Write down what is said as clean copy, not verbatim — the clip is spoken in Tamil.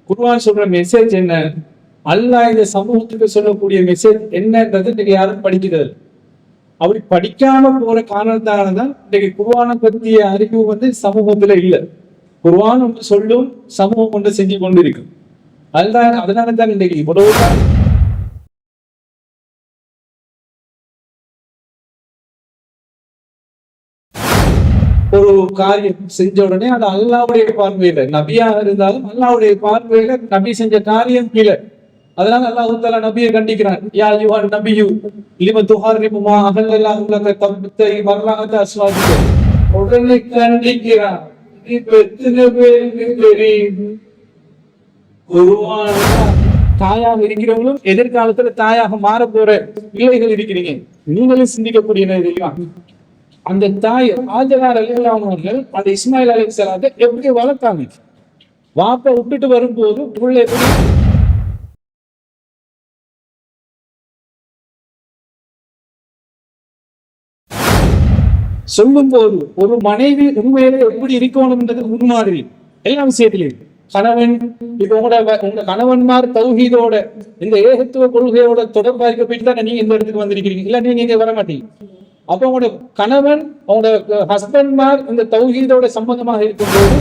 குர்ஆன் சொல்ற மெசேஜ் என்ன, அல்லாஹ் இந்த சமூகத்துக்கு சொல்லக்கூடிய மெசேஜ் என்னன்றது இன்னைக்கு யாரும் படிக்கிறது. அப்படி படிக்காம போற காரணத்தாலதான் இன்னைக்கு குர்ஆனை பற்றிய அறிவு சமூகத்துல இல்லை. குர்ஆன் ஒன்று சொல்லும், சமூகம் ஒன்று செஞ்சு கொண்டு இருக்கு. அதனாலதான் இன்னைக்கு இவ்வளவுதான் ஒரு காரியம் செஞ்ச உடனே அது அல்லாவுடைய பார்வையில, நபியாக இருந்தாலும் அல்லாவுடைய பார்வையில நபி செஞ்ச காரியம் கீழே. அதனால அல்லாஹ் தஆலா நபியை கண்டிக்கிறான். யா அய்யுஹன் நபியு லிம துஹர்ரிமு மா அஹல்லல்லாஹு லக தப்தகி மர்லாஹத அஸ்வாஜிக. உடனே கண்டிக்கிறான். இப்ப எத்தனை பேருக்கு தெரியும் குர்ஆன் தாயாக இருக்கிறவங்களும் எதிர்காலத்துல தாயாக மாற போற பிள்ளைகள் இருக்கிறீங்க. நீங்களும் சிந்திக்கக்கூடிய தெரியுமா, அந்த தாய் ஹாஜர் ரலியல்லாஹு அவர்கள் அந்த இஸ்மாயில் அலைஹிஸ்ஸலாத்தை எப்படி வளர்த்தாங்க? வாப்பை விட்டுட்டு வரும்போது புள்ள எப்படி சொல்லும் போது ஒரு மனைவி உண்மையிலே எப்படி இருக்கணும்ன்றது முன்மாதிரி எல்லா விஷயத்திலையும். கணவன் இப்ப உங்க கணவன்மார் தௌஹீதோட இந்த ஏகத்துவ கொள்கையோட தொடர்பாய்க்கப்பட்டு தான் நீங்க இந்த இடத்துக்கு வந்திருக்கிறீங்க, இல்ல நீங்க இங்க வர மாட்டீங்க. அப்ப உங்களோட கணவன், உங்களோட ஹஸ்பண்ட்மார் இந்த தௌஹீதோட சம்பந்தமாக இருக்கும்போது